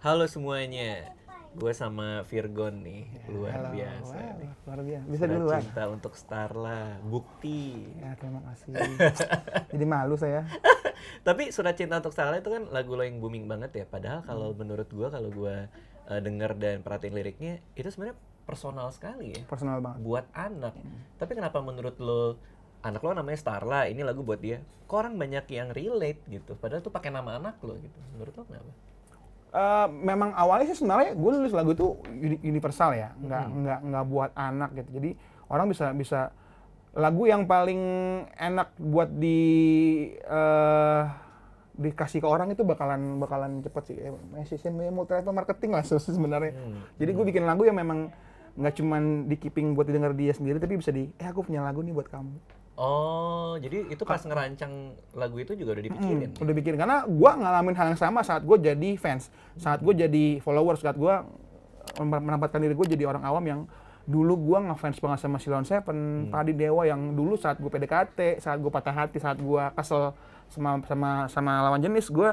Halo semuanya, gue sama Virgon nih, luar Halo, biasa wow, nih. luar biasa. Bisa Surat duluan. cinta untuk Starla, bukti. Ya, terima kasih. Jadi malu saya. Tapi Surat Cinta untuk Starla itu kan lagu lo yang booming banget ya. Padahal kalau menurut gue, kalau gue denger dan perhatiin liriknya, itu sebenarnya personal sekali ya, Personal banget. buat anak. Tapi kenapa menurut lo, anak lo namanya Starla, ini lagu buat dia, kok orang banyak yang relate gitu, padahal tuh pakai nama anak lo gitu. Menurut lo kenapa? Memang awalnya sih sebenarnya gue nulis lagu itu universal ya, nggak buat anak gitu. Jadi orang bisa lagu yang paling enak buat dikasih ke orang itu bakalan cepet sih. Sistem multi level marketing lah sebenarnya. Jadi gue bikin lagu yang memang nggak cuman di keeping buat didengar dia sendiri, tapi bisa aku punya lagu nih buat kamu. Oh, jadi itu pas ngerancang lagu itu juga udah dipikirin? Udah bikin, karena gue ngalamin hal yang sama saat gue jadi fans, saat gue jadi followers, saat gue menempatkan diri gue jadi orang awam yang dulu gue ngefans banget sama Silon Seven, Padi Dewa, yang dulu saat gue PDKT, saat gue patah hati, saat gue kesel sama lawan jenis, gue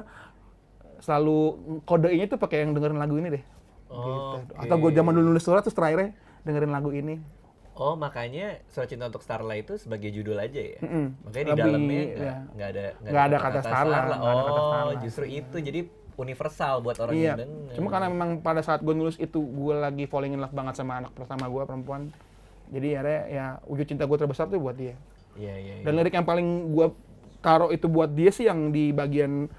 selalu kodenya tuh pakai yang dengerin lagu ini deh. Oh, Gitu. Atau gue zaman dulu nulis surat terus terakhirnya dengerin lagu ini. Oh, makanya Surat Cinta untuk Starla itu sebagai judul aja ya? Makanya di Lebih, dalamnya ya. nggak ada kata Starla. Oh, justru itu. Jadi universal buat orang yang denger. Cuma karena memang pada saat gue nulis itu, gue lagi falling in love banget sama anak pertama gue, perempuan. Jadi ya wujud cinta gue terbesar tuh buat dia. Iya. Dan lirik yang paling gue taruh itu buat dia sih yang di bagian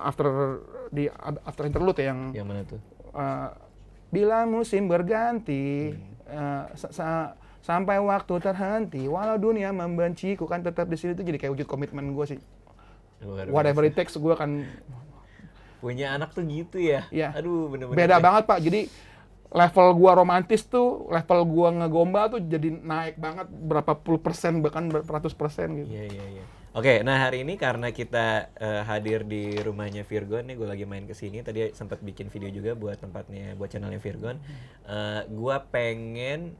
after interlude ya, yang Yang mana tuh? bila musim berganti, sampai waktu terhenti, walau dunia membenciku kan tetap di sini, tuh jadi kayak wujud komitmen gue sih. Luar Whatever biasa. it takes, gue akan. Punya anak tuh gitu ya? Iya. Aduh, bener-bener. Beda banget Pak. Jadi level gua romantis tuh, level gua ngegombal tuh jadi naik banget berapa puluh persen, bahkan beratus persen gitu. Iya. Oke, nah hari ini karena kita hadir di rumahnya Virgon nih, gue lagi main kesini. Tadi sempat bikin video juga buat channelnya Virgon. Gua pengen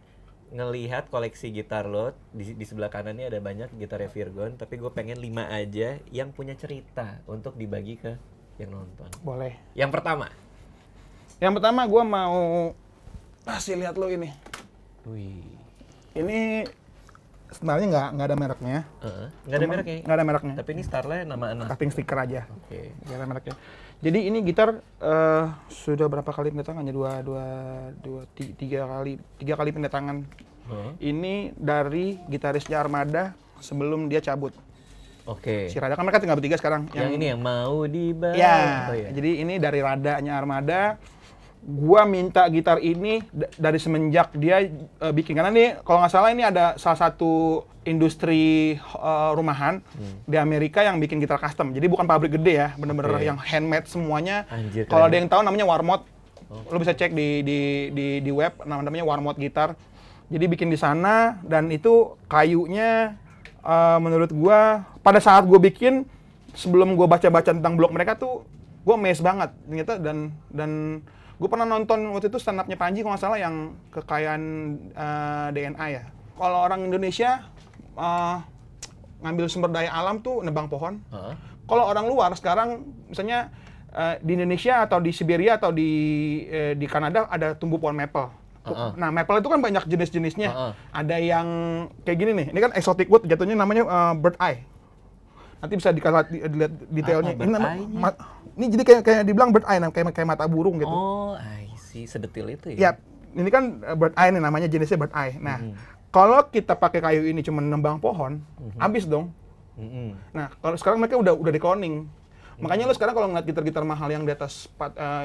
ngelihat koleksi gitar lo. Di sebelah kanan nih ada banyak gitarnya Virgon, tapi gue pengen 5 aja yang punya cerita untuk dibagi ke yang nonton. Boleh. Yang pertama. Yang pertama gua mau kasih lihat lo ini. Wih. Ini sebenarnya nggak ada mereknya. Nggak ada mereknya. Nggak ada mereknya. Tapi ini Starla nama anak. Cutting sticker aja. Oke. Nggak ada mereknya. Jadi ini gitar sudah berapa kali pendatangannya? Tiga kali pendatangan. Ini dari gitarisnya Armada sebelum dia cabut. Oke. Si Rada kan mereka tinggal bertiga sekarang. Yang ini yang mau dibawa. Ya, Oh, ya. jadi ini dari Radanya Armada. Gua minta gitar ini dari semenjak dia bikin, karena nih kalau nggak salah ini ada salah satu industri rumahan di Amerika yang bikin gitar custom. Jadi bukan pabrik gede ya, bener-bener yang handmade semuanya. Anjir, Kalau keren. ada yang tahu namanya Warmot, lo bisa cek di web, namanya Warmot Gitar. Jadi bikin di sana, dan itu kayunya menurut gua pada saat gua bikin, sebelum gua baca-baca tentang blog mereka tuh gua amazed banget ternyata. Dan gue pernah nonton waktu itu stand up-nya Panji kalau nggak salah, yang kekayaan DNA ya. Kalau orang Indonesia ngambil sumber daya alam tuh nebang pohon. Kalau orang luar sekarang misalnya di Indonesia atau di Siberia atau di Kanada ada tumbuh pohon maple. Nah, maple itu kan banyak jenis-jenisnya. Ada yang kayak gini nih. Ini kan exotic wood, jatuhnya namanya bird eye. Nanti bisa dilihat detailnya. Ini jadi kayak dibilang bird eye, kayak mata burung gitu. Oh, I see. Sedetil itu ya? Ya, ini kan bird eye nih, namanya jenisnya bird eye. Nah, kalau kita pakai kayu ini cuma nembang pohon, habis dong. Nah, kalau sekarang mereka udah di-cloning. Makanya lo sekarang kalau ngeliat gitar-gitar mahal yang di atas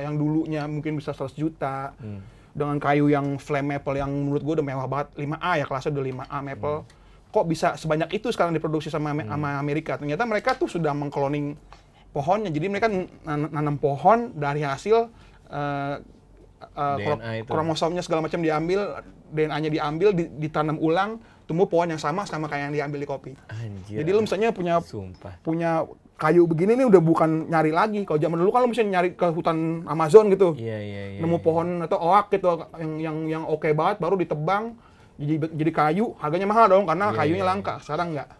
yang dulunya mungkin bisa 100 juta, dengan kayu yang flame maple yang menurut gue udah mewah banget, 5A ya, kelasnya udah 5A maple. Kok bisa sebanyak itu sekarang diproduksi sama Amerika? Ternyata mereka tuh sudah mengkloning pohonnya. Jadi mereka nanam pohon dari hasil kromosomnya segala macam diambil, DNA-nya diambil, ditanam ulang, tumbuh pohon yang sama kayak yang diambil di kopi. Anjir. Jadi lu misalnya Sumpah. punya kayu begini nih udah bukan nyari lagi. Kalau zaman dulu kan lu misalnya nyari ke hutan Amazon gitu. Iya. Nemu pohon atau oak gitu yang oke banget, baru ditebang jadi kayu, harganya mahal dong karena kayunya langka. Sekarang enggak.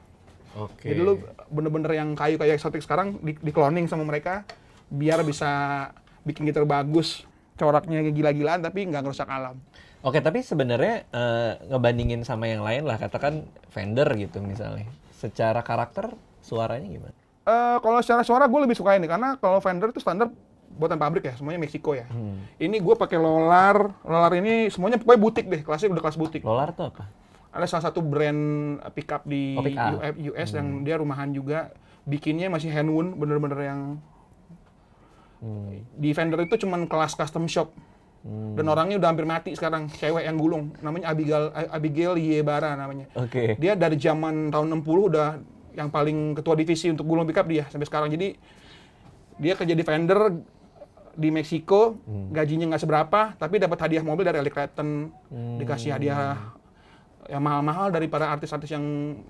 Oke. Jadi lu bener-bener yang kayu eksotik sekarang di cloning sama mereka biar bisa bikin gitar bagus, coraknya gila-gilaan tapi nggak ngerusak alam. Oke, tapi sebenarnya ngebandingin sama yang lain lah, katakan Fender gitu misalnya. Secara karakter suaranya gimana? Kalau secara suara gue lebih suka ini karena kalau Fender itu standar buatan pabrik ya, semuanya Meksiko ya. Ini gue pakai Lolar ini semuanya pokoknya butik deh, kelasnya udah kelas butik. Lolar tuh apa? Ada salah satu brand pickup di US yang dia rumahan juga, bikinnya masih handwound, bener-bener yang di Fender itu cuman kelas custom shop. Dan orangnya udah hampir mati sekarang, cewek yang gulung, namanya Abigail Yebara namanya. Oke. Dia dari zaman tahun 60 udah yang paling ketua divisi untuk gulung pickup dia sampai sekarang. Jadi dia kerja di Fender di Meksiko, gajinya nggak seberapa, tapi dapat hadiah mobil dari Eric Clapton, dikasih hadiah yang mahal-mahal dari para artis-artis yang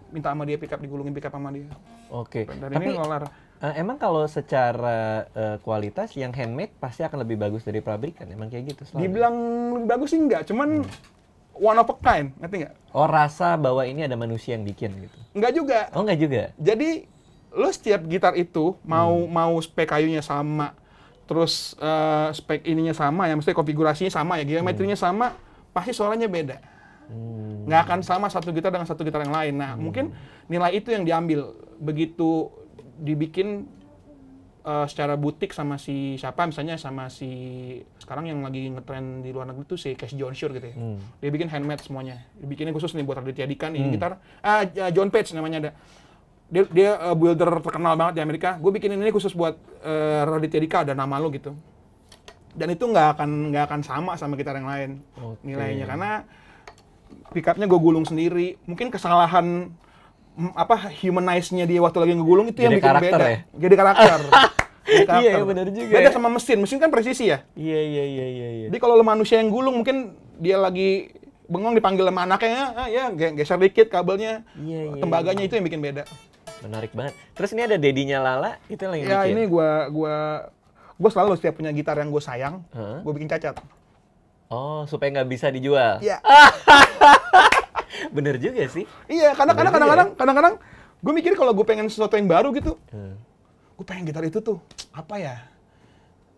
minta sama dia pickup, digulungin pickup sama dia. Oke. Dan Tapi ini Lolar. emang kalau secara kualitas yang handmade pasti akan lebih bagus dari pabrikan, emang kayak gitu selalu? Dibilang lebih bagus sih enggak, cuman one of a kind, ngerti nggak? Oh, rasa bahwa ini ada manusia yang bikin gitu? Enggak juga. Oh, enggak juga? Jadi, lo setiap gitar itu, mau spek kayunya sama, terus spek ininya sama, ya mesti konfigurasinya sama ya, geometrinya sama, pasti suaranya beda. Nggak akan sama satu gitar dengan satu gitar yang lain. Nah, mungkin nilai itu yang diambil. Begitu dibikin secara butik sama si siapa, misalnya sama si sekarang yang lagi ngetren di luar negeri tuh si Cash John Shure gitu ya. Dia bikin handmade semuanya. Dibikinnya khusus nih buat Raditya Dika nih gitar. John Page namanya ada. Dia builder terkenal banget di Amerika. Gue bikin ini khusus buat Raditya Dika, ada nama lo gitu. Dan itu nggak akan sama gitar yang lain nilainya, karena pickupnya gue gulung sendiri. Mungkin kesalahan humanize-nya dia waktu lagi ngegulung itu yang bikin beda. Ya? Jadi karakter. Iya, benar juga. Beda sama mesin kan presisi ya. Iya. Jadi kalau lo manusia yang gulung, mungkin dia lagi bengong dipanggil sama anaknya, geser dikit kabelnya, tembaganya itu yang bikin beda. Menarik banget. Terus ini ada dedinya Lala, itu yang bikin? Ya ini gue selalu setiap punya gitar yang gue sayang, gue bikin cacat. Oh, supaya nggak bisa dijual? Iya. Bener juga sih. Iya, karena kadang-kadang gue mikir kalau gue pengen sesuatu yang baru gitu, gue pengen gitar itu tuh, apa ya?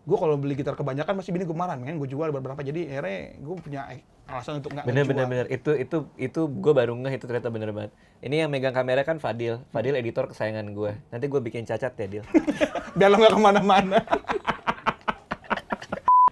Gue kalau beli gitar kebanyakan masih bini gue marah, kan gue jual beberapa, jadi akhirnya gue punya alasan untuk nggak jual. Bener. Itu gue baru ngeh, itu ternyata bener banget. Ini yang megang kamera kan Fadil editor kesayangan gue. Nanti gue bikin cacat ya, Dil. Biar lo nggak kemana-mana.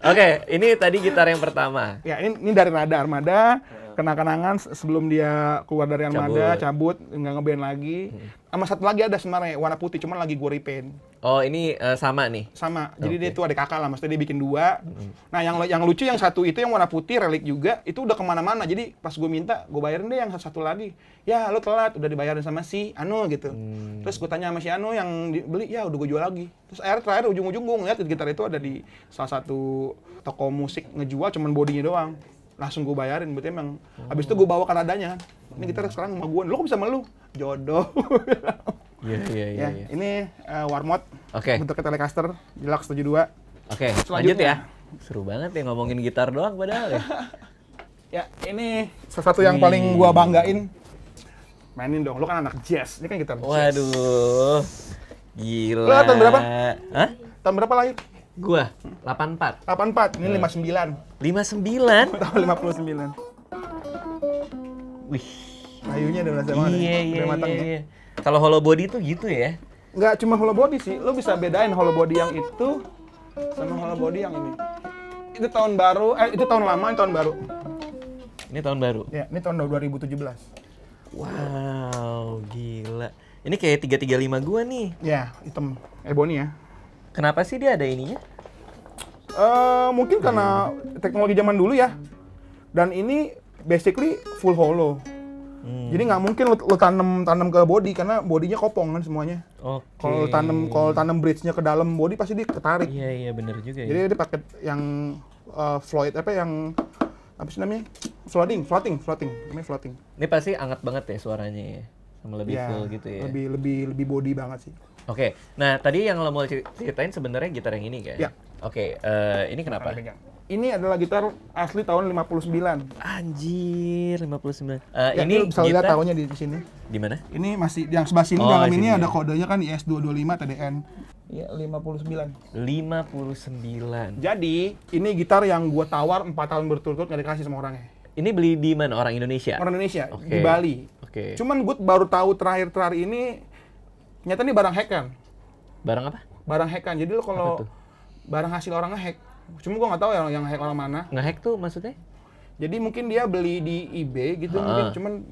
Oke, ini tadi gitar yang pertama. Ya, ini dari Armada. Kenang-kenangan sebelum dia keluar dari Armada, cabut, nggak ngeband lagi. Sama satu lagi ada sebenarnya warna putih, cuman lagi gue repaint. Oh, ini sama nih? Sama. Jadi dia itu ada kakak lah, maksudnya dia bikin dua. Nah, yang lucu yang satu itu yang warna putih, relik juga, itu udah kemana-mana. Jadi pas gue minta, gue bayarin deh yang satu lagi. Ya, lo telat, udah dibayarin sama si Anu gitu. Terus gue tanya sama si Anu yang beli, ya udah gue jual lagi. Terus akhirnya terakhir ujung-ujung gue ngeliat gitar itu ada di salah satu toko musik ngejual, cuman bodinya doang. Langsung gue bayarin, berarti emang. Habis itu gue bawa ke nadanya. Ini gitar sekarang sama gue, lo kok bisa sama lu? Jodoh. Iya. Ini Warmot. Oke. Bentuknya Telecaster, Deluxe 72. Oke, lanjut ya. Seru banget ya ngomongin gitar doang padahal ya. Ya, ini sesuatu yang paling gue banggain. Mainin dong, lo kan anak jazz. Ini kan gitar jazz. Waduh. Gila. Lo tahun berapa? Hah? Tahun berapa lahir? Gua 84. 84, ini 59. 59? Tahun 59. Wih. Kayunya udah berasa banget. Iya. Kalau hollow body tuh gitu ya? Nggak cuma hollow body sih, lo bisa bedain hollow body yang itu sama hollow body yang ini. Itu tahun baru, itu tahun lama, ini tahun baru. Ini tahun baru? Ya, ini tahun 2017. Wow, gila. Ini kayak 335 gua nih. Ya, hitam ebony ya. Kenapa sih dia ada ininya? Mungkin karena teknologi zaman dulu ya. Dan ini basically full hollow. Jadi nggak mungkin lo tanam ke body karena bodinya kopong kan semuanya. Oke. Kalau tanam bridge-nya ke dalam body pasti dia ketarik. Iya bener juga ya. Jadi dia pakai yang float apa sih namanya? Floating. Namanya floating. Ini pasti hangat banget ya suaranya ya. Sama lebih full gitu ya. Lebih body banget sih. Oke. Nah, tadi yang lo mau ceritain sebenarnya gitar yang ini kan? Ya. Oke, ini kenapa? ini adalah gitar asli tahun 59. Anjir, 59. Ya, Ini bisa lihat gitar tahunnya di sini. di mana? Ini masih yang sebelah sini Oh, dalam sini ini ya. ada kodenya kan IS225 TDN. Iya, 59. 59. Jadi, ini gitar yang gua tawar 4 tahun berturut-turut nggak dikasih sama orangnya. Ini beli di mana? Orang Indonesia? Orang Indonesia, Oke. di Bali. Oke. Cuman gue baru tahu terakhir ini, ternyata ini barang hackan. Barang apa? Barang hackan. Jadi lo Apa kalau tuh? barang hasil orang nge-hack, cuma gua nggak tahu yang hack orang mana. Nge-hack tuh maksudnya? Jadi mungkin dia beli di eBay gitu, Heeh.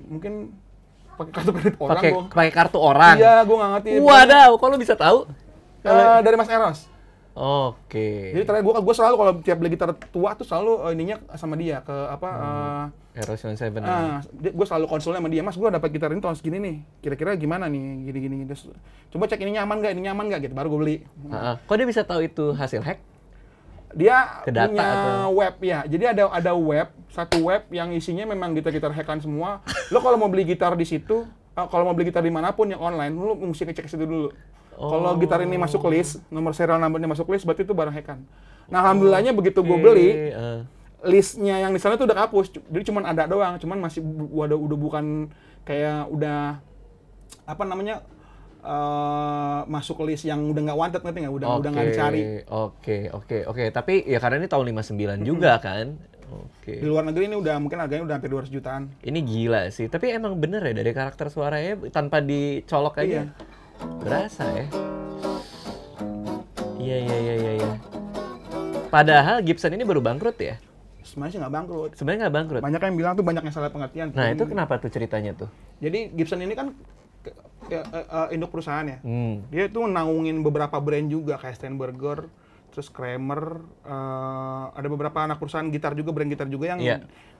mungkin pakai kartu kredit orang. Pakai kartu orang. Iya, gua nggak ngerti. Wadaw, kok lu bisa tahu? Dari Mas Eros. Oke. Jadi terakhir gua selalu kalau tiap beli gitar tua tuh selalu ininya sama dia ke apa? Eros 97. Gue selalu konsulnya sama dia, Mas, gue dapat gitar ini tahun segini nih, kira-kira gimana nih, gini-gini. Terus coba cek ini nyaman nggak gitu, baru gue beli. Heeh. Kok dia bisa tahu itu hasil hack? Dia Ke data punya atau? web ya, jadi ada web, satu web yang isinya memang gitar-gitar hackan semua. Lo kalau mau beli gitar di situ, kalau mau beli gitar dimanapun yang online, lo mesti ngecek situ dulu. Kalau gitar ini masuk list, nomor serial numbernya masuk list, berarti itu barang hackan. Nah, alhamdulillahnya begitu gue beli, listnya yang di sana tuh udah kehapus, jadi cuman ada doang, cuman masih udah bukan kayak udah apa namanya masuk list yang udah nggak wanted, ngerti nggak? Udah nggak dicari. Oke. Tapi ya karena ini tahun 59 juga kan. Oke. Di luar negeri ini udah mungkin harganya udah hampir 200 jutaan. Ini gila sih. Tapi emang bener ya dari karakter suaranya tanpa dicolok aja. Iya. Berasa ya. Iya. Padahal Gibson ini baru bangkrut ya? Sebenarnya sih nggak bangkrut. Sebenarnya nggak bangkrut. Banyak yang bilang tuh banyak yang salah pengertian. Nah, itu kenapa tuh ceritanya tuh? Jadi Gibson ini kan induk perusahaan ya. Dia tuh naungin beberapa brand juga kayak Steinberger, terus Kramer, ada beberapa anak perusahaan gitar juga, brand gitar juga yang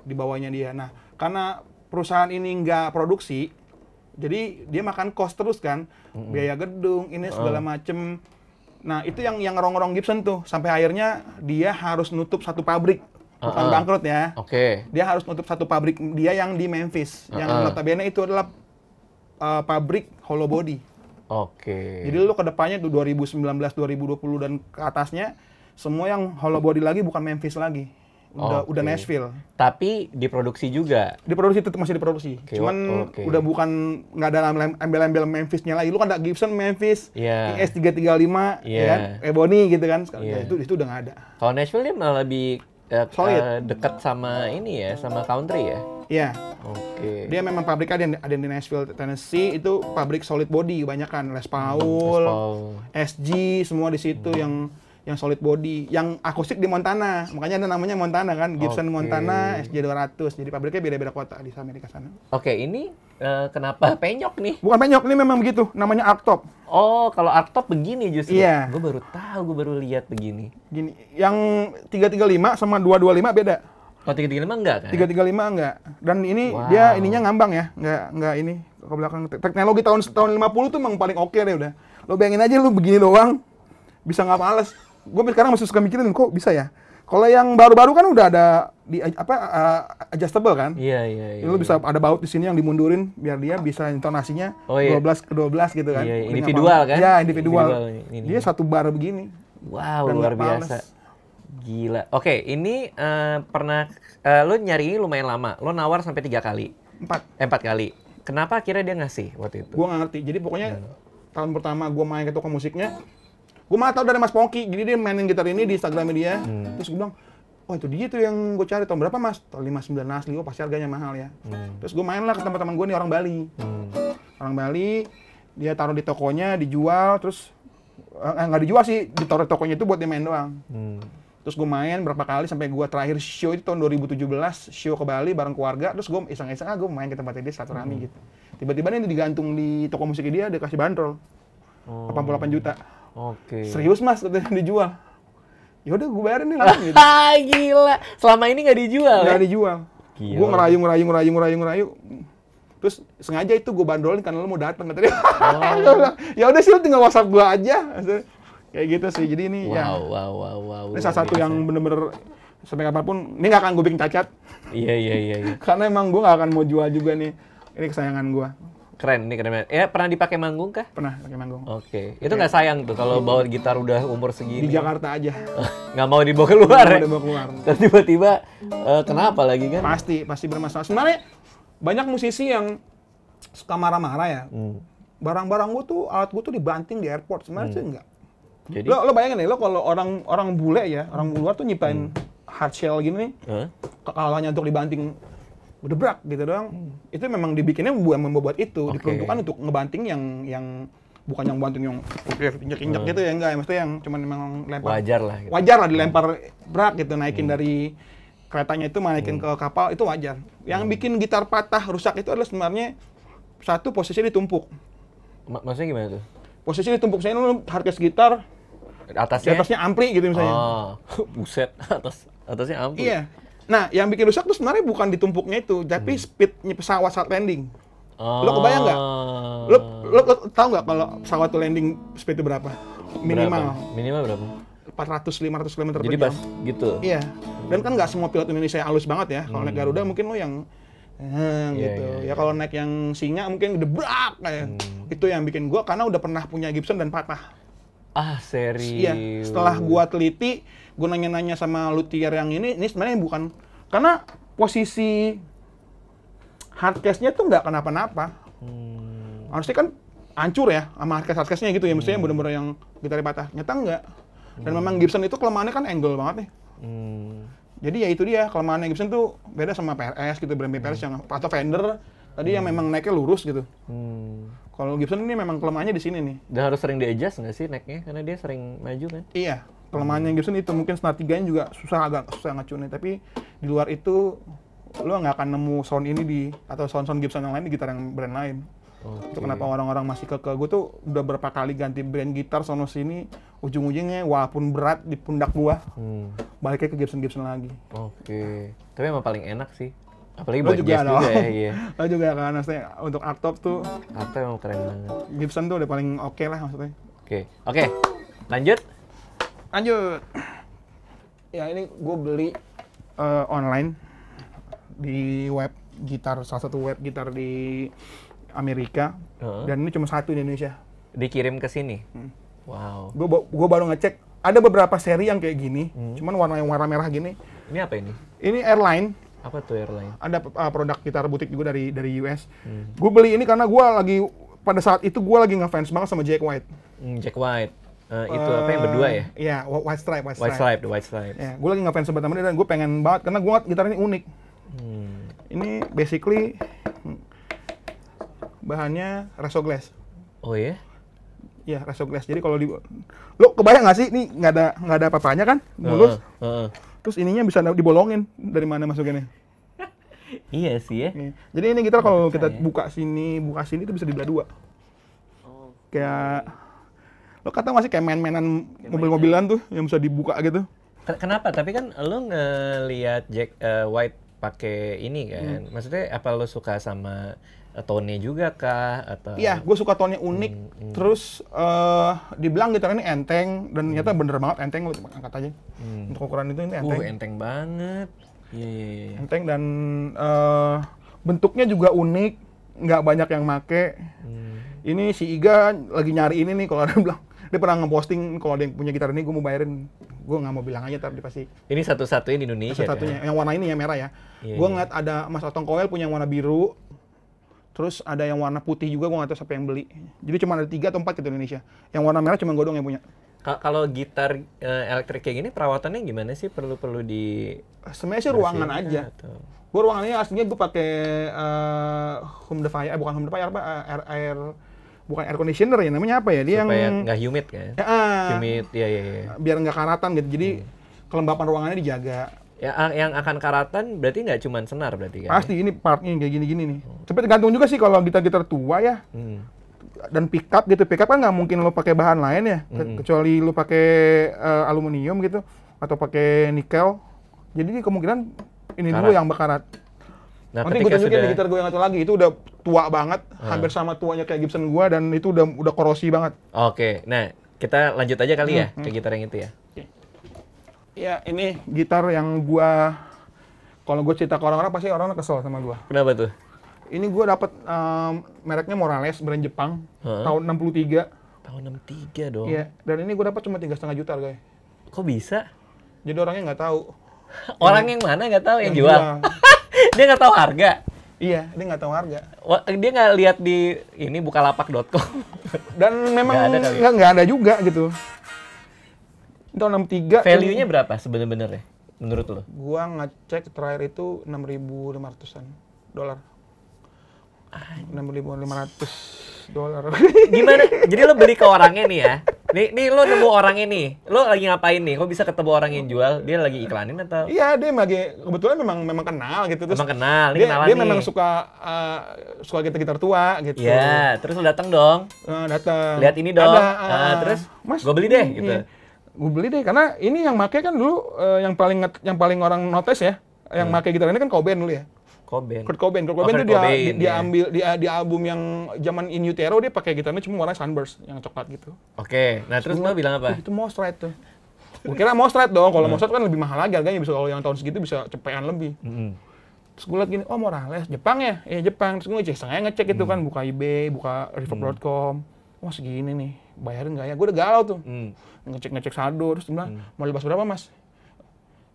di bawahnya dia. Nah, karena perusahaan ini nggak produksi, jadi dia makan cost terus kan, biaya gedung, ini segala macem. Nah, itu yang ngerong-ngerong Gibson tuh, sampai akhirnya dia harus nutup satu pabrik. Bukan bangkrut ya. Oke. Dia harus nutup satu pabrik dia yang di Memphis, yang notabene itu adalah pabrik hollow body. Oke. Jadi lu ke depannya tuh 2019, 2020 dan ke atasnya semua yang hollow body lagi bukan Memphis lagi. Udah Nashville. Tapi diproduksi juga. Diproduksi, tetap masih diproduksi. Cuman udah bukan nggak ada embel-embel Memphis-nya lagi. Lu kan ada Gibson Memphis, ES335, ya kan? Ebony gitu kan. Itu udah nggak ada. Kalau Nashville dia malah lebih dekat sama ini ya, sama country ya. Iya. Oke. Dia memang pabriknya ada di Nashville, Tennessee. Itu pabrik solid body kebanyakan. Les Paul, SG semua di situ yang solid body, yang akustik di Montana, makanya ada namanya Montana kan, Gibson Montana SJ200, jadi pabriknya beda-beda kota di Amerika sana. Oke, ini kenapa penyok nih? Bukan penyok, ini memang begitu, namanya archtop. Oh, kalau archtop begini justru? Iya. Gue baru tahu, gue baru lihat begini. Gini, yang 335 sama 225 beda. Oh, 335 enggak kan? 335 enggak, dan ini dia ininya ngambang ya, enggak ini ke belakang. Teknologi tahun 50 tuh memang paling oke deh udah. Lo bayangin aja lu begini doang, bisa nggak males. Gue sekarang masih suka mikirin kok bisa ya. Kalau yang baru-baru kan udah ada di adjustable kan? Iya. Lu bisa ada baut di sini yang dimundurin biar dia bisa intonasinya 12 ke 12 gitu kan. Iya, individual kan? Iya, individual. Dia satu bar begini. Wow, luar biasa. Gila. Oke, ini pernah lu nyari ini lumayan lama. Lu nawar sampai 3 kali. 4 kali. Kenapa akhirnya dia ngasih waktu itu? Gua nggak ngerti. Jadi pokoknya tahun pertama gua main ke toko musiknya, gue malah tau dari Mas Pongki, jadi dia mainin gitar ini di Instagram dia. Terus gue bilang, oh itu dia tuh yang gue cari, tahun berapa Mas? Tahun 59 asli, oh pasti harganya mahal ya. Terus gue main lah ke teman-teman gue nih orang Bali. Orang Bali, dia taruh di tokonya, dijual, terus nggak dijual sih, ditaruh di tokonya itu buat dia main doang. Terus gue main berapa kali sampai gue terakhir show itu tahun 2017, show ke Bali bareng keluarga, terus gue iseng-iseng gue main ke tempatnya dia silaturahmi gitu. Tiba-tiba ini digantung di toko musik dia kasih bandrol. 88 juta. Oke. Serius Mas, katanya dijual. Ya udah gue bayarin nih lah gitu. Gila. Selama ini nggak dijual. Nggak dijual. Gue ngerayu. Terus sengaja itu gue bandrolin karena lo mau datang katanya. Ya udah sih lo tinggal WhatsApp gue aja. Kayak gitu sih. Jadi ini Wow. Ini salah satu yang bener-bener sampai kapanpun ini nggak akan gue bikin cacat. Iya. Karena emang gue nggak akan mau jual juga nih. Ini kesayangan gue. Keren, ini keren banget. Ya, pernah dipakai manggung kah? Pernah pakai manggung. Oke. Itu nggak sayang tuh kalau bawa gitar udah umur segini. Di Jakarta aja. Nggak mau dibawa keluar Nggak ya? mau dibawa keluar. Terus tiba-tiba kenapa lagi kan? Pasti bermasalah. Sebenarnya banyak musisi yang suka marah-marah ya. Barang-barang gue tuh, alat gue tuh dibanting di airport. Sebenarnya sih enggak. Jadi? Lo bayangin deh, lo kalau orang bule ya, orang luar tuh nyiptain hard shell gini nih, kalau hanya untuk dibanting gedebrak gitu doang, itu memang dibikinnya membuat itu, diperuntukkan untuk ngebanting yang bukan yang banting yang injek-injek gitu ya, enggak, maksudnya yang cuman memang lempar. Wajar lah. Gitu. Wajar lah dilempar berat gitu, naikin dari keretanya itu naikin ke kapal, itu wajar. Yang bikin gitar patah, rusak itu adalah sebenarnya satu, posisinya ditumpuk. Maksudnya gimana tuh? Posisi ditumpuk, saya lu hardcase gitar, di atasnya ampli gitu misalnya. Oh, buset, atasnya ampli. Iya. Nah, yang bikin rusak tuh sebenarnya bukan ditumpuknya itu, tapi speednya pesawat saat landing. Lo kebayang nggak? Lo tahu nggak kalau pesawat tuh landing speed itu berapa? Minimal. Berapa? Minimal berapa? 400-500 km per Jadi jam. pas gitu? Iya. Dan kan nggak semua pilot Indonesia halus banget ya. Kalau naik Garuda mungkin lo yang gitu. Ya kalau naik yang Singa mungkin gedebrak kayak. Itu yang bikin gua karena udah pernah punya Gibson dan patah. Ah, serius? Iya. Setelah gua teliti, gua nanya-nanya sama luthier yang ini sebenarnya bukan karena posisi hardcase-nya tuh nggak kenapa-napa. Harusnya kan hancur ya sama hardcase-nya gitu ya, mestinya bener-bener yang gitarnya patah. Nyata enggak. Dan memang Gibson itu kelemahannya kan angle banget nih. Jadi ya itu dia, kelemahannya Gibson tuh beda sama PRS gitu, brand PRS yang atau Fender tadi yang memang naiknya lurus gitu. Kalau Gibson ini memang kelemahannya di sini nih. Dan harus sering di-adjust nggak sih necknya? Karena dia sering maju kan? Iya, kelemahannya Gibson itu mungkin senar 3-nya juga agak susah ngacunnya. Tapi di luar itu lo nggak akan nemu sound ini atau sound Gibson yang lain di gitar yang brand lain. Itu kenapa orang-orang masih ke gue tuh udah berapa kali ganti brand gitar sono sini, ujung-ujungnya walaupun berat di pundak gua, baliknya ke Gibson lagi. Oke. Tapi emang paling enak sih. Apalagi Lo buat jazz juga ya. Iya. Lo juga kan, maksudnya untuk arttop tuh Atau emang keren banget. Gibson tuh udah paling oke lah maksudnya. Oke. Lanjut. Ya ini gue beli online di web gitar, salah satu web gitar di Amerika, dan ini cuma satu di Indonesia. Dikirim ke sini. Wow. Gue baru ngecek, ada beberapa seri yang kayak gini, cuman warna merah gini. Ini apa ini? Ini Airline. Apa tuh Airline? Ada produk gitar butik juga dari US. Gue beli ini karena gue lagi pada saat itu gue lagi ngefans banget sama Jack White. Jack White. Itu apa yang berdua ya? Iya, White Stripe. The White Stripe. Ya, gue lagi ngefans sama dia dan gue pengen banget karena gue ngeliat gitar ini unik. Ini basically bahannya Reso Glass. Oh ya? Iya, Reso Glass. Jadi kalau lo kebayang nggak sih? Ini nggak ada apa-apanya kan? Mulus. Terus ininya bisa dibolongin dari mana masukinnya? Iya sih ya. Jadi ini gitar kalau kita buka sini itu bisa dibelah dua. Kayak lo kata masih kayak main-mainan mobil-mobilan tuh yang bisa dibuka gitu. Kenapa? Tapi kan lo ngelihat Jack White pakai ini kan. Maksudnya apa lo suka sama tone-nya juga kah atau? Iya, gue suka tone-nya unik. Terus dibilang gitar ini enteng dan ternyata bener banget enteng, lo angkat aja. Untuk ukuran itu ini enteng. Enteng banget. Iya. Enteng dan bentuknya juga unik, nggak banyak yang make. Ini si Iga lagi nyari ini nih, kalau ada bilang dia pernah ngeposting kalau ada yang punya gitar ini gue mau bayarin. Gue nggak mau bilang aja, tapi pasti. Ini satu-satunya di Indonesia. Satu-satunya, yang warna ini yang merah ya. Gue ngeliat ada Mas Otong Koel punya yang warna biru. Terus ada yang warna putih juga, gue nggak tahu siapa yang beli. Jadi cuma ada 3 atau 4 gitu di Indonesia. Yang warna merah cuma gue doang yang punya. Kalau gitar elektrik kayak gini perawatannya gimana sih? Perlu di sebenarnya sih ruangan aja. Gue ruangannya aslinya gue pakai humidifier, bukan humidifier apa, bukan air conditioner ya, namanya apa ya? Dia supaya yang nggak humid kan? Humid, iya. Biar nggak karatan gitu. Jadi kelembapan ruangannya dijaga. Ya, yang akan karatan berarti nggak cuma senar berarti kan? Pasti ini partnya kayak gini-gini nih. Tapi tergantung juga sih kalau gitar-gitar tua ya. Dan pickup gitu, pickup kan nggak mungkin lo pakai bahan lain ya, kecuali lo pakai aluminium gitu atau pakai nikel. Jadi kemungkinan ini dulu yang berkarat. Nah, nanti gue tunjukin di gitar gue yang satu lagi, itu udah tua banget, hampir sama tuanya kayak Gibson gue, dan itu udah korosi banget. Oke, nah kita lanjut aja kali ya ke gitar yang itu ya. Ya ini gitar yang kalau gue cerita ke orang-orang pasti orang-orang kesel sama gue. Kenapa tuh? Ini gue dapat mereknya Morales, brand Jepang, tahun 63. Tahun 63 dong. Iya, dan ini gue dapat cuma 3,5 juta harganya. Kok bisa? Jadi orangnya nggak tahu. Orang yang mana nggak tahu yang jual? Dia nggak tahu harga. Iya, dia nggak tahu harga. Dia nggak lihat di ini bukalapak.com. Dan memang Nggak ada kali. nggak ada juga gitu. Tahun 63. Value-nya berapa sebenarnya menurut lo? Gua ngecek terakhir itu 6.500-an dolar. 6.500 dolar. Gimana? Jadi lo beli ke orangnya nih ya. Nih lo nemu orangnya nih. Lo lagi ngapain nih? Kok bisa ketemu orang yang jual? Dia lagi iklanin atau? Iya, dia kebetulan memang kenal gitu. Terus Emang kenal, ini kenalan dia nih. memang suka gitar tua gitu. Iya, terus lo datang dong. Datang. Lihat ini dong. Ada, Terus Mas, gue beli deh gitu. Iya. Gue beli deh karena ini yang make kan dulu yang paling orang notice ya. Yang make gitar ini kan Cobain dulu ya. Kurt Cobain Kurt tuh Cobain, dia ya. ambil di album yang zaman In Utero dia pakai gitarnya cuma warna sunburst yang coklat gitu. Oke, nah terus lo bilang apa? Itu mau straight tuh. Gue kira mau straight dong, kalau mau straight kan lebih mahal lagi harganya, bisa kalau yang tahun segitu bisa cepean lebih. Terus gue liat gini, oh Morales, Jepang ya? Iya Jepang. Terus gue ngecek itu kan, buka eBay, buka reverb.com. Wah segini nih, bayarin nggak ya? Gue udah galau tuh. Ngecek saldo, terus dia bilang, mau lepas berapa mas?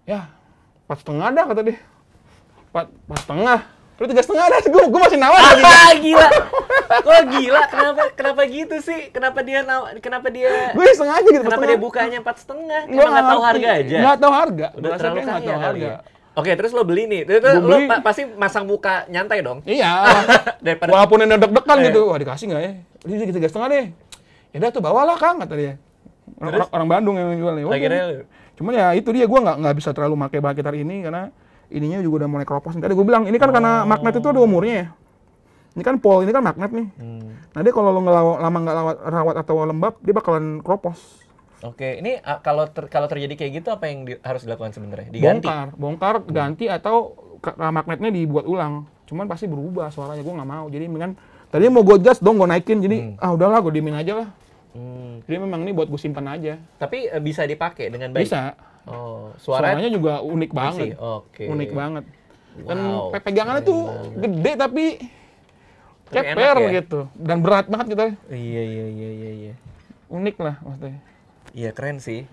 Ya, 4,5 dah kata dia. 4,5. Terus 3,5 dah, gue masih nawar lagi. Gila. Kok gila? Kenapa gitu sih? Kenapa dia Gue sengaja gitu. Kenapa dia bukanya 4,5? Emang nggak tahu harga aja? Nggak tahu harga. Udah Gua terlalu rasa dia nggak kaya tahu kali harga. ya. Oke, terus lo beli nih. Terus Gua lo beli. pasti masang muka nyantai dong? Iya. Daripada Walaupun yang deg-degan gitu, wah dikasih nggak ya? Ini 3,5 deh. Ya udah tuh bawalah Kang kata dia. Orang Bandung yang jual nih. akhirnya Cuman ya itu dia, gue nggak bisa terlalu pakai bahan gitar ini karena ininya juga udah mulai keropos. Tadi gue bilang ini kan karena magnet itu ada umurnya ya. Ini kan pol, ini kan magnet nih. Nah dia kalau lo lama nggak rawat atau lembab, dia bakalan keropos. Oke, ini kalau terjadi kayak gitu apa yang harus dilakukan sebenarnya? Diganti? Bongkar, ganti atau magnetnya dibuat ulang. Cuman pasti berubah suaranya, gue nggak mau. Jadi mendingan tadinya mau gue adjust dong, gue naikin. Jadi udahlah gue diemin aja lah. Jadi memang ini buat gue simpan aja. Tapi bisa dipakai dengan baik? Bisa. Oh, Suaranya juga unik banget. Oke. Unik banget. Dan Wow, pegangannya tuh gede tapi ceper enak ya? gitu. Dan berat banget gitu. Iya. Unik lah maksudnya. Iya, keren sih.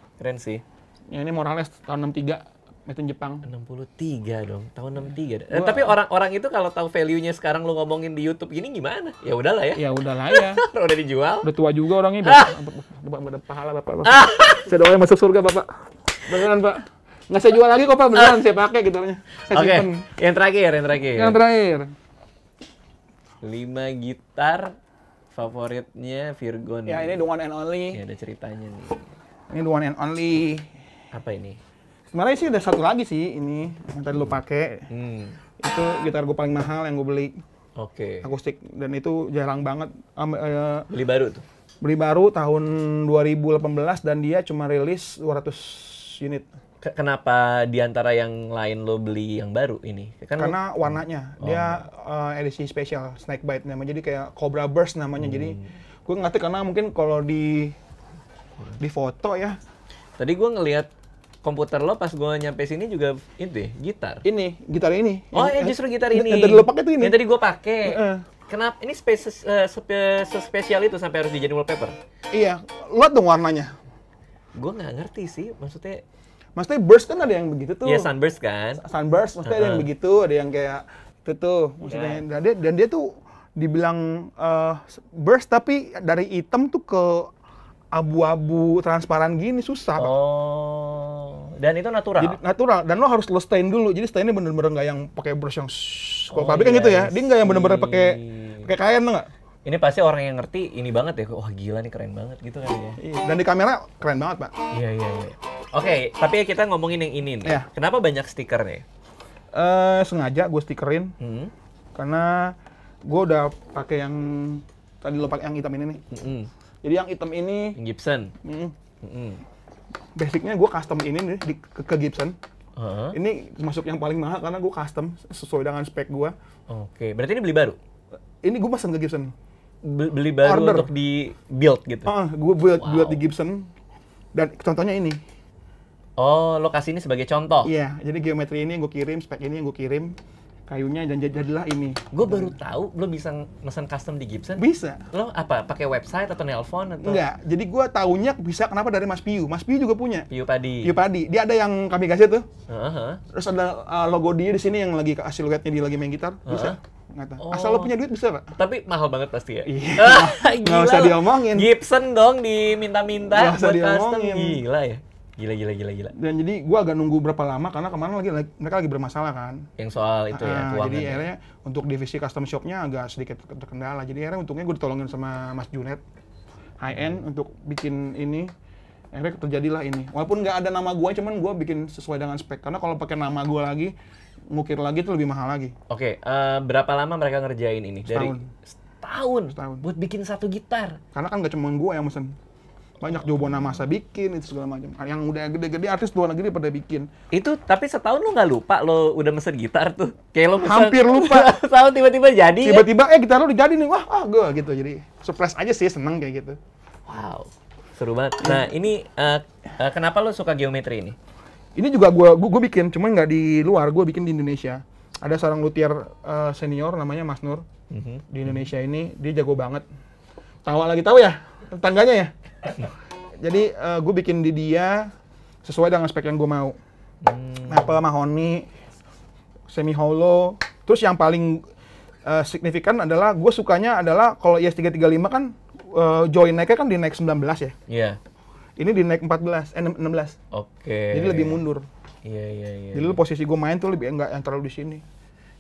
Ya ini Morales tahun 63, made in Jepang. 63 dong, tahun 63. Tapi orang-orang itu kalau tahu value-nya sekarang lu ngomongin di YouTube gini gimana? Ya udahlah ya. Ya udahlah ya. Udah dijual. Udah tua juga orangnya. Bapak pahala Bapak. Saya doain masuk surga Bapak. Beneran Pak. Nggak saya jual lagi kok Pak, beneran saya pakai gitarnya. Saya Oke, simpen. yang terakhir. Yang terakhir. 5 gitar favoritnya Virgon. Ya ini the one and only. Ya ada ceritanya nih. Ini the one and only. Apa ini? Sebenarnya sih ada satu lagi sih ini yang tadi lo pakai. Itu gitar gue paling mahal yang gue beli. Oke. Akustik, dan itu jarang banget. Beli baru tuh. Beli baru tahun 2018 dan dia cuma rilis 200 unit. Kenapa di antara yang lain lo beli yang baru ini? Karena warnanya, dia edisi spesial Snakebite namanya, jadi kayak Cobra Burst namanya. Jadi gue ngerti karena mungkin kalau di foto ya. Tadi gue ngelihat komputer lo pas gue nyampe sini juga itu ya, gitar. Ini, gitar ini. Oh ya justru gitar ini. Yang tadi lo pakai tuh ini. Yang tadi gue pakai. Kenapa ini spesial itu sampai harus dijadiin wallpaper? Iya, lihat dong warnanya. Gue nggak ngerti sih, maksudnya burst kan ada yang begitu tuh. Iya, sunburst kan. Sunburst, maksudnya ada yang begitu, ada yang kayak itu tuh. Maksudnya dan dia tuh dibilang burst tapi dari hitam tuh ke abu-abu transparan gini susah. Oh, dan itu natural. Jadi natural, dan lo harus lo stain dulu. Jadi stainnya bener-bener nggak yang pakai brush yang kalau pabrik kan gitu ya. Dia nggak yang bener-bener pakai kain tuh nggak. Ini pasti orang yang ngerti ini banget ya. Wah gila nih, keren banget gitu kan ya. Dan di kamera keren banget Pak. Iya. Oke, tapi kita ngomongin yang ini nih. Iya. Kenapa banyak stiker nih? Sengaja gue stikerin karena gue udah pakai yang tadi lo pakai yang hitam ini nih. Jadi yang hitam ini Gibson. Basicnya gue custom ini nih ke Gibson. Ini masuk yang paling mahal karena gue custom sesuai dengan spek gue. Oke, berarti ini beli baru? Ini gue pesen ke Gibson. Beli baru Order. untuk di build gitu? Gue buat di Gibson. Dan contohnya ini. Oh, lokasi ini sebagai contoh? Iya, jadi geometri ini yang gue kirim, spek ini yang gue kirim. kayunya dan jadilah ini. Gue baru tahu lo bisa mesen custom di Gibson. Bisa. Lo apa? Pakai website atau nelpon atau? Enggak. Jadi gua taunya bisa kenapa dari Mas Piu. Mas Piu juga punya. Piu Padi. Piu Padi. Dia ada yang kami kasih tuh. Heeh. Terus ada logo dia di sini yang lagi siluetnya dia lagi main gitar. Bisa. Nggak tahu. Oh. Asal lo punya duit bisa, Pak. Tapi mahal banget pasti ya. Iya. Gila Nggak usah lo. diomongin. Gibson dong diminta-minta Nggak usah buat custom. diomongin. Gila ya. Gila. Dan jadi gua agak nunggu berapa lama karena kemarin mereka lagi bermasalah kan. Yang soal itu ya, keuangan. Jadi ya. akhirnya untuk divisi custom shop-nya agak sedikit terkendala. Jadi akhirnya untungnya gue ditolongin sama Mas Junet high end untuk bikin ini. Akhirnya terjadilah ini. Walaupun nggak ada nama gua, cuman gua bikin sesuai dengan spek. Karena kalau pakai nama gua lagi, ngukir lagi itu lebih mahal lagi. Oke, berapa lama mereka ngerjain ini? Setahun. Buat bikin satu gitar. Karena kan nggak cuma gua yang mesen. Banyak Jobona Masa bikin, itu segala macam. Yang udah gede-gede artis luar negeri pada bikin. Itu, tapi setahun lu nggak lupa lo udah mesen gitar tuh? Kayak lo mesen, Hampir lupa. setahun tiba-tiba jadi ya? Tiba-tiba, gitar lo udah jadi nih. Wah, gua gitu. Jadi surprise aja sih, seneng kayak gitu. Wow, seru banget. Nah, ini kenapa lo suka geometri ini? Ini juga gua bikin, cuman nggak di luar, gua bikin di Indonesia. Ada seorang luthier senior namanya Mas Nur. Di Indonesia ini, dia jago banget. Tahu ya? Tetangganya ya? Jadi gue bikin di dia sesuai dengan spek yang gue mau. Maple, mahoni, semi hollow. Terus yang paling signifikan adalah gue sukanya adalah kalau IS335 kan join neck-nya kan di neck 19 ya. Iya. Ini di neck 16. Oke. Jadi lebih mundur. Iya. Jadi lu posisi gue main tuh lebih enggak yang terlalu di sini.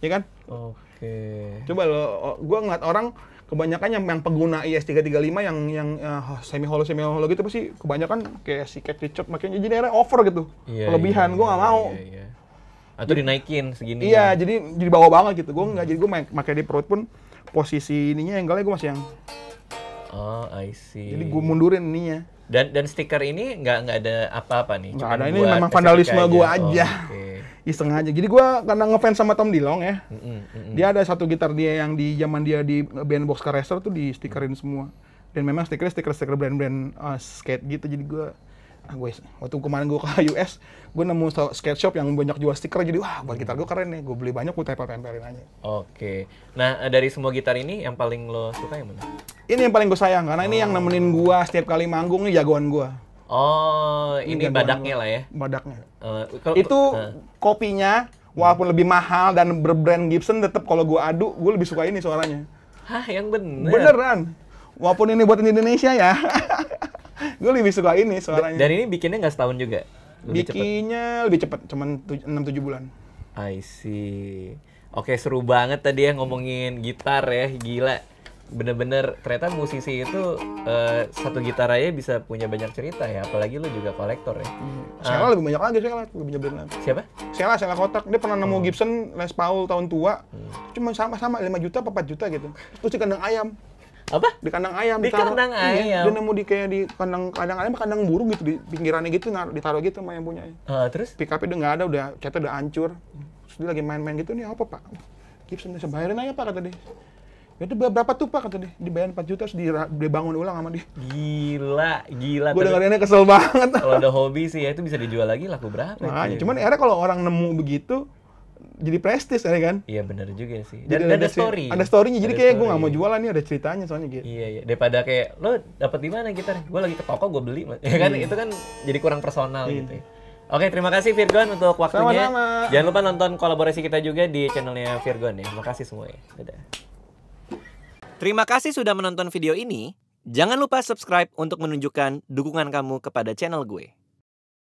Ya kan? Oke. Coba lo, gue ngeliat orang kebanyakan yang pengguna IS335 yang semi hollow gitu pasti kebanyakan kayak si Cat Richard makanya jadi akhirnya over gitu. Kelebihan, gue nggak mau. Iya. Atau dinaikin segini. Iya, jadi bawah banget gitu. Gue nggak, jadi gue pakai di perut pun posisi ininya angle-nya gue masih yang. Oh, I see. Jadi gue mundurin ininya. Dan stiker ini nggak ada apa-apa nih? Nggak ada, ini memang vandalisme gue aja. Okay. Iseng aja. Jadi gue karena ngefans sama Tom Dillon ya. Dia ada satu gitar dia yang di zaman dia di band Boxcar Racer tuh di stikerin semua. Dan memang stiker brand-brand skate gitu. Jadi gue waktu kemarin gue ke US, gue nemu skate shop yang banyak jual stiker. Jadi wah, buat gitar gue keren nih. Gue beli banyak, gue tempel-tempelin aja. Oke. Nah, dari semua gitar ini yang paling lo suka yang mana? Ini yang paling gue sayang karena ini yang nemenin gue setiap kali manggung, nih jagoan gue. Oh, ini badaknya lah ya? Badaknya. Itu kopinya, walaupun lebih mahal dan berbrand Gibson, tetap kalau gue adu, gue lebih suka ini suaranya. Hah, yang bener? Beneran. Walaupun ini buat di Indonesia ya, gue lebih suka ini suaranya. Dan ini bikinnya nggak setahun juga? Bikinnya lebih cepat, cuman 6-7 bulan. I see. Oke, seru banget tadi ya ngomongin gitar ya, gila. Bener-bener ternyata musisi itu satu gitar aja bisa punya banyak cerita ya, apalagi lu juga kolektor ya. Sheila lebih banyak lagi, Sheila lebih beli lagi. Siapa? Sheila kotak, dia pernah nemu Gibson Les Paul tahun tua, cuma sama 5 juta apa 4 juta gitu. Terus di kandang ayam. Apa? Di kandang ayam. Di kandang ayam? Iya, dia nemu di kandang ayam, kandang burung gitu, di pinggirannya gitu, ditaruh gitu sama yang punya. Terus? Pick up-nya udah nggak ada, catnya udah hancur. Terus dia lagi main-main gitu, nih apa Pak? Gibson, bisa bayarin aja Pak, kata dia. Itu berapa tuh Pak, kata dia. Dibayar 4 juta, terus dibangun ulang sama dia. Gila. Gue dengerinnya kesel banget. Kalau ada hobi sih ya itu bisa dijual lagi laku berapa? Makanya, cuman akhirnya kalau orang nemu begitu, jadi prestis ya kan? Iya benar juga sih. Dan ada story. Ada story-nya, jadi kayak gue nggak mau jualan nih, ada ceritanya soalnya gitu. Iya. Daripada kayak, lo dapet di mana gitar? Gue lagi ke toko, gue beli. Ya kan, itu kan jadi kurang personal gitu ya. Oke, terima kasih Virgon untuk waktunya. Sama-sama. Jangan lupa nonton kolaborasi kita juga di channelnya Virgon ya. Makasih semua ya. Dadah. Terima kasih sudah menonton video ini. Jangan lupa subscribe untuk menunjukkan dukungan kamu kepada channel gue.